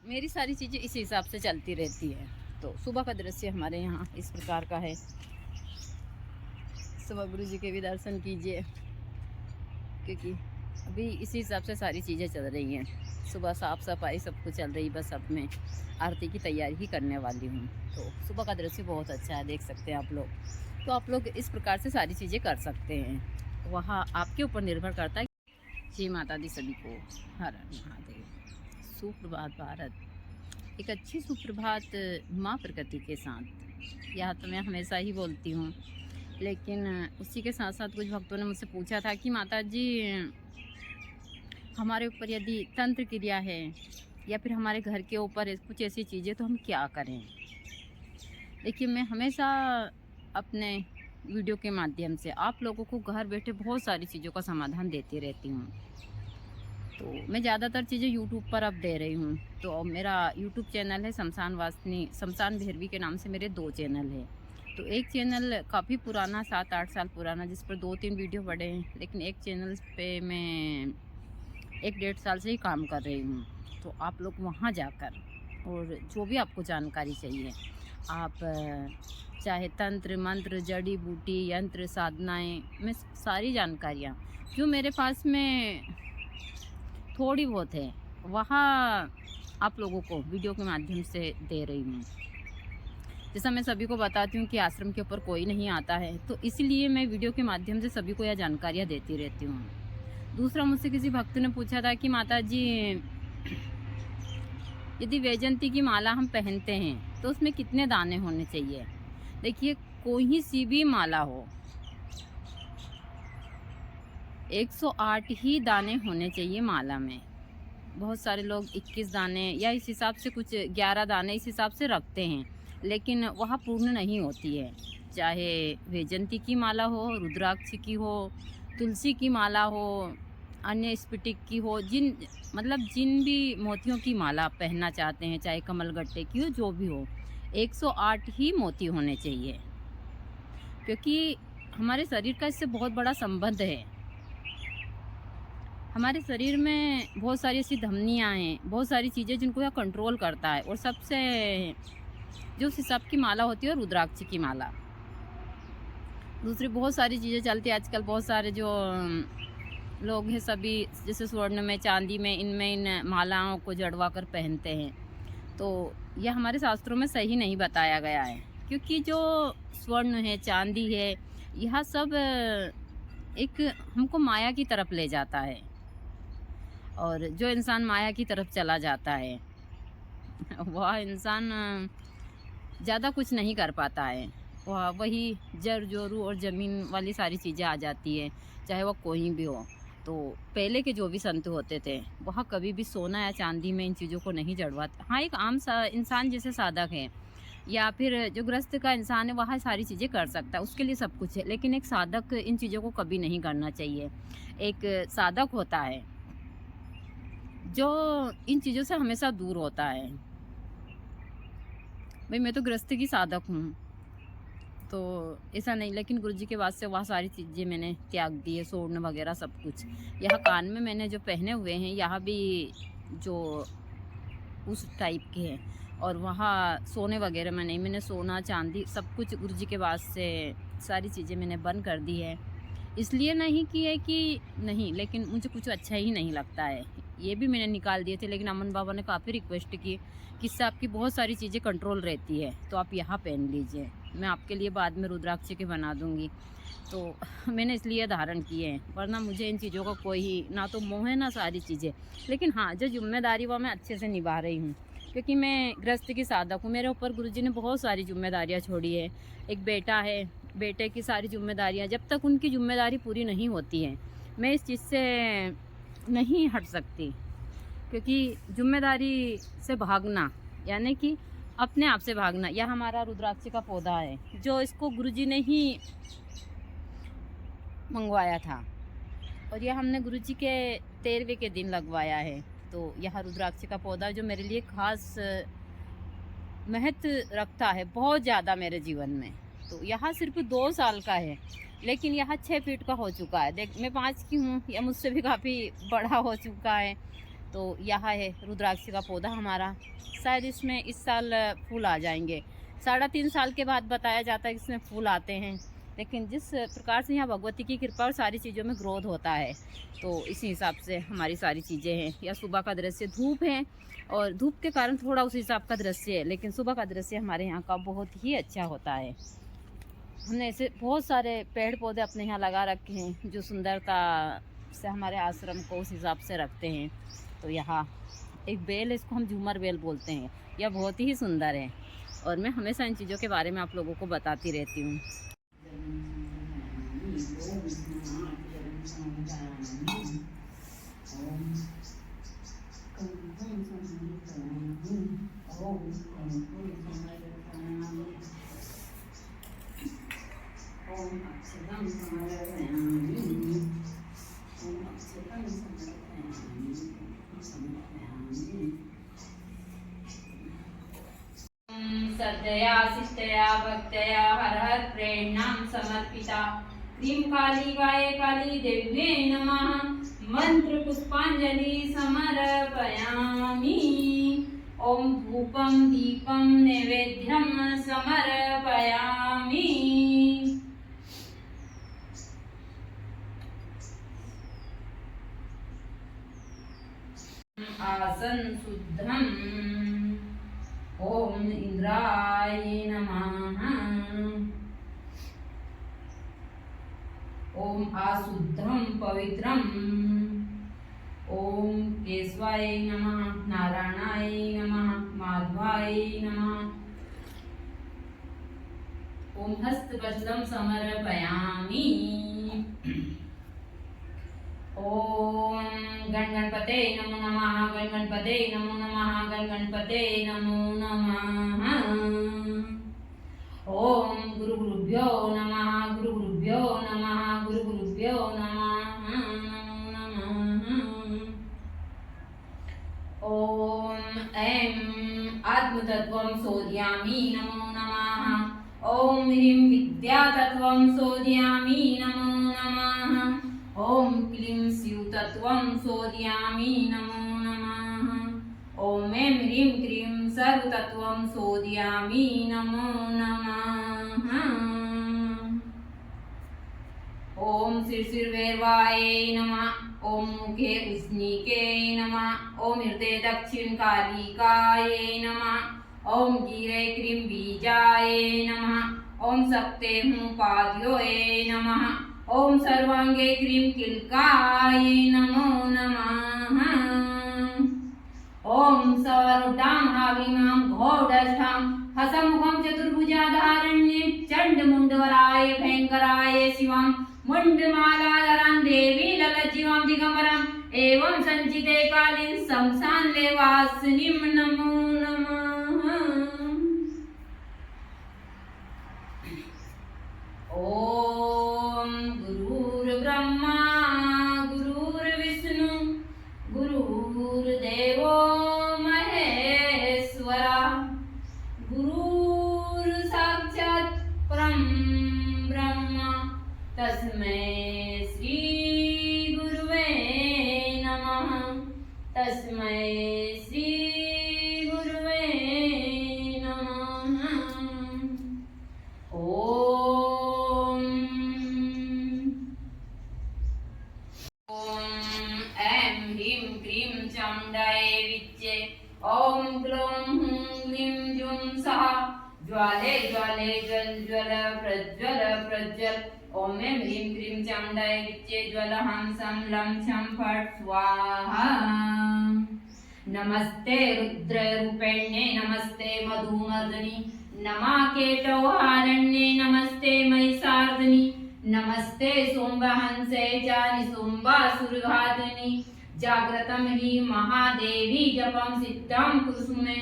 मेरी सारी चीज़ें इस हिसाब से चलती रहती है। तो सुबह का दृश्य हमारे यहाँ इस प्रकार का है। सुबह गुरु जी के भी दर्शन कीजिए, क्योंकि अभी इसी हिसाब से सारी चीज़ें चल रही हैं। सुबह साफ़ सफाई सब कुछ चल रही, बस अब मैं आरती की तैयारी ही करने वाली हूँ। तो सुबह का दृश्य बहुत अच्छा है, देख सकते हैं आप लोग। तो आप लोग इस प्रकार से सारी चीज़ें कर सकते हैं, वहाँ आपके ऊपर निर्भर करता है। जय माता दी सभी को, हर हर महादेव। सुप्रभात भारत, एक अच्छी सुप्रभात माँ प्रकृति के साथ। यह तो मैं हमेशा ही बोलती हूँ, लेकिन उसी के साथ साथ कुछ भक्तों ने मुझसे पूछा था कि माता जी, हमारे ऊपर यदि तंत्र क्रिया है या फिर हमारे घर के ऊपर कुछ ऐसी चीज़ें, तो हम क्या करें। देखिए, मैं हमेशा अपने वीडियो के माध्यम से आप लोगों को घर बैठे बहुत सारी चीज़ों का समाधान देती रहती हूँ। तो मैं ज़्यादातर चीज़ें यूट्यूब पर अब दे रही हूँ। तो मेरा यूट्यूब चैनल है शमशान वासिनी, शमशान भैरवी के नाम से मेरे 2 चैनल हैं। तो एक चैनल काफ़ी पुराना, 7-8 साल पुराना, जिस पर 2-3 वीडियो पड़े हैं, लेकिन एक चैनल पे मैं 1-1.5 साल से ही काम कर रही हूँ। तो आप लोग वहाँ जाकर, और जो भी आपको जानकारी चाहिए, आप चाहे तंत्र मंत्र, जड़ी बूटी, यंत्र, साधनाएँ, मैं सारी जानकारियाँ जो मेरे पास में थोड़ी बहुत है, वहाँ आप लोगों को वीडियो के माध्यम से दे रही हूँ। जैसा मैं सभी को बताती हूँ कि आश्रम के ऊपर कोई नहीं आता है, तो इसलिए मैं वीडियो के माध्यम से सभी को यह जानकारियाँ देती रहती हूँ। दूसरा, मुझसे किसी भक्त ने पूछा था कि माता जी, यदि वैजयंती की माला हम पहनते हैं तो उसमें कितने दाने होने चाहिए। देखिए, कोई सी भी माला हो, 108 ही दाने होने चाहिए माला में। बहुत सारे लोग 21 दाने या इस हिसाब से, कुछ 11 दाने इस हिसाब से रखते हैं, लेकिन वह पूर्ण नहीं होती है। चाहे वैजयंती की माला हो, रुद्राक्ष की हो, तुलसी की माला हो, अन्य स्फटिक की हो, जिन भी मोतियों की माला आप पहनना चाहते हैं, चाहे कमलगट्टे की हो, जो भी हो, 108 ही मोती होने चाहिए। क्योंकि हमारे शरीर का इससे बहुत बड़ा संबंध है। हमारे शरीर में बहुत सारी ऐसी धमनियाँ हैं, बहुत सारी चीज़ें जिनको यह कंट्रोल करता है, और सबसे जो उस हिसाब की माला होती है, रुद्राक्ष की माला। दूसरी बहुत सारी चीज़ें चलती है आजकल। बहुत सारे जो लोग हैं, सभी जैसे स्वर्ण में, चांदी में, इनमें इन मालाओं को जड़वा कर पहनते हैं। तो यह हमारे शास्त्रों में सही नहीं बताया गया है, क्योंकि जो स्वर्ण है, चांदी है, यह सब एक हमको माया की तरफ ले जाता है, और जो इंसान माया की तरफ चला जाता है वह इंसान ज़्यादा कुछ नहीं कर पाता है। वह वही जर जोरू और ज़मीन वाली सारी चीज़ें आ जाती है, चाहे वह कोई भी हो। तो पहले के जो भी संत होते थे, वह कभी भी सोना या चांदी में इन चीज़ों को नहीं जड़वाते। हाँ, एक आम सा इंसान जैसे साधक है, या फिर जो गृहस्थ का इंसान है, वह सारी चीज़ें कर सकता है, उसके लिए सब कुछ है। लेकिन एक साधक इन चीज़ों को कभी नहीं करना चाहिए। एक साधक होता है जो इन चीज़ों से हमेशा दूर होता है। भाई, मैं तो गृहस्थ की साधक हूँ, तो ऐसा नहीं, लेकिन गुरुजी के बाद से वह सारी चीज़ें मैंने त्याग दी है, स्वर्ण वगैरह सब कुछ। यह कान में मैंने जो पहने हुए हैं, यह भी जो उस टाइप के हैं, और वहाँ सोने वगैरह में नहीं, मैंने सोना चांदी सब कुछ गुरुजी के बाद से सारी चीज़ें मैंने बंद कर दी है। इसलिए नहीं की है कि नहीं, लेकिन मुझे कुछ अच्छा ही नहीं लगता है। ये भी मैंने निकाल दिए थे, लेकिन अमन बाबा ने काफ़ी रिक्वेस्ट की कि इससे आपकी बहुत सारी चीज़ें कंट्रोल रहती है, तो आप यहाँ पहन लीजिए, मैं आपके लिए बाद में रुद्राक्ष के बना दूँगी। तो मैंने इसलिए धारण किए हैं, वरना मुझे इन चीज़ों का कोई ना तो मोह है, ना सारी चीज़ें। लेकिन हाँ, जो ज़िम्मेदारी वह मैं अच्छे से निभा रही हूँ, क्योंकि मैं गृहस्थ की साधक हूँ। मेरे ऊपर गुरुजी ने बहुत सारी ज़िम्मेदारियाँ छोड़ी है। एक बेटा है, बेटे की सारी ज़िम्मेदारियाँ, जब तक उनकी ज़िम्मेदारी पूरी नहीं होती है, मैं इस चीज़ से नहीं हट सकती। क्योंकि ज़िम्मेदारी से भागना, यानी कि अपने आप से भागना। यह हमारा रुद्राक्ष का पौधा है, जो इसको गुरुजी ने ही मंगवाया था, और यह हमने गुरुजी के 13वें के दिन लगवाया है। तो यह रुद्राक्ष का पौधा जो मेरे लिए खास महत्व रखता है बहुत ज़्यादा मेरे जीवन में। तो यहाँ सिर्फ 2 साल का है, लेकिन यहाँ 6 फीट का हो चुका है। देख, मैं 5 की हूँ, यह मुझसे भी काफ़ी बड़ा हो चुका है। तो यहाँ है रुद्राक्ष का पौधा हमारा, शायद इसमें इस साल फूल आ जाएंगे। 3.5 साल के बाद बताया जाता है कि इसमें फूल आते हैं, लेकिन जिस प्रकार से यहाँ भगवती की कृपा और सारी चीज़ों में ग्रोथ होता है, तो इसी हिसाब से हमारी सारी चीज़ें हैं। या सुबह का दृश्य धूप है, और धूप के कारण थोड़ा उस हिसाब का दृश्य है, लेकिन सुबह का दृश्य हमारे यहाँ का बहुत ही अच्छा होता है। हमने ऐसे बहुत सारे पेड़ पौधे अपने यहाँ लगा रखे हैं जो सुंदरता से हमारे आश्रम को उस हिसाब से रखते हैं। तो यहाँ एक बेल है, इसको हम झूमर बेल बोलते हैं, यह बहुत ही सुंदर है, और मैं हमेशा इन चीज़ों के बारे में आप लोगों को बताती रहती हूँ। श्रद्धया शिष्टया भक्तया हर हर प्रेरणां समर्पिता क्रीं काली गाये काली देव्ये नमः मंत्र पुष्पांजलि समर्पयामि। ओम धूपं दीपं नैवेद्यं समर्पयामि। आसन शुद्धम्। ओम इंद्राय नमः। ओम आशुद्धं पवित्रम्। ओम केशवाय नमः, नारायणाय नमः, माधवाय नमः। ओम हस्तवज्रं समर्पयामि। ओम गणगणपते नमो नमः, गणगणपते नमो नमः, गणगणपते नमो नमः। ओम गुरु गुरुभ्यो नमः, गुरु गुरुभ्यो नमः, गुरु गुरुभ्यो नमः, नमो नमः। ओम ऐं आत्मतत्त्वं शोधयामि नमो नमः। ओम ह्रीं विद्यातत्त्वं शोधयामि नमो नमः। ओम क्लीं शिवतत्त्वं शोधयामि नमो नमः। ओम ऐं ह्रीं क्लीं सर्वतत्त्वं शोधयामि नमो नमः। ओम शीर्षिर्भैरवाय नमः। ओम मुखे उष्णिके नमः। ओम हृदय दक्षिणकालिकाय नमः। ओम गिरे क्रीं बीजाय नमः। ओम सप्ते पाद्योय नमः। ओम सर्वांगे क्रीं किलकाय नमो नमः। ओम सर्वदां हाविमां घोडस्थां हसमुखं चतुर्भुजाधारण्ये चण्डमुण्डवराय भयंकराय शिवां मुण्डमालाधरां देवी ललज्जीवां दिगंबरां एवं संचिते कालीं शमशान लेवासिनीं नमो नमः। ओम गुरुर्ब्रह्मा गुरुर्विष्णु गुरुर्देवो महेश्वरा गुरुर्साक्षात् परं ब्रह्म तस्मै श्री गुरुवे नमः। तस्मै श्री गुरुवे नमः। ओम ऐं ह्रीं क्रीं चामुण्डाय विच्चे। ओम ग्लौं हूं ग्लीं जुं सः ज्वाले ज्वाले ज्वल ज्वल प्रज्वल प्रज्वल। ओम ऐं ह्रीं क्रीं चामुण्डाय विच्चे ज्वल हं सं लं छं फट् स्वाहा। नमस्ते रुद्ररूपिण्ये नमस्ते मधुमर्दिनि नमा केटौहारण्ये नमस्ते महिषार्दिनि नमस्ते शुम्भहंसे जानिशुम्भासुरघातिनि। जाग्रतं हि महादेवी जपं सिद्धं कुसुमे।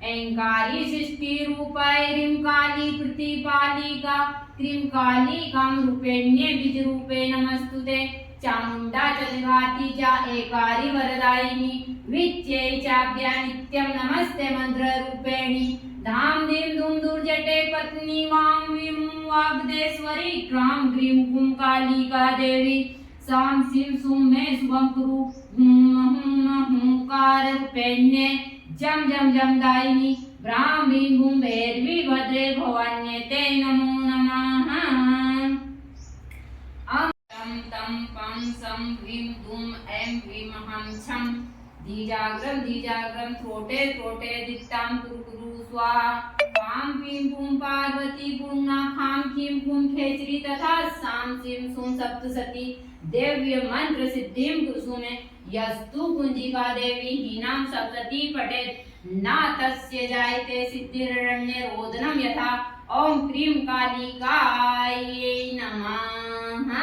ऐंकारी सृष्टिरूपाय ह्रीं काली प्रतिपालिका क्रीं कालिकां रूपिण्ये बीजरूपे नमस्तुते। चामुण्डा चलघाती च एकारी वरदायिनी विच्चे चाभ्या नित्यं नमस्ते मंत्ररूपिणी। धाम धीम धूम दुर्जटे पत्नी वां वीं वाग्देश्वरी क्रां ग्रीं गुं कालिका देवी। सां सीं सुं मे शुभं कुरु हुंकार रूपेण्ये जम जम जम दायिनी ब्राह्मी भूम भैरवी भद्रे भवान्ये ते नमो नमः। अम तम तम पम सम ह्रीं धूम ऐं ह्रीं हम छम धीजाग्रम थ्रोटे थ्रोटे दित्तां कुरकुरु स्वाहा। पां पीं पूं पार्वती पूर्णा खां खीं खूं खेचरी तथा सां सीं सूं सप्तसती दिव्य मंत्र सिद्धिं कुसुमे यस्तु कुंजिका देवी हीनां सप्तती पठेत् न तस्य जायते सिद्धिररण्ये रोदनं यथा। ओम क्रीं कालिकायै नमः।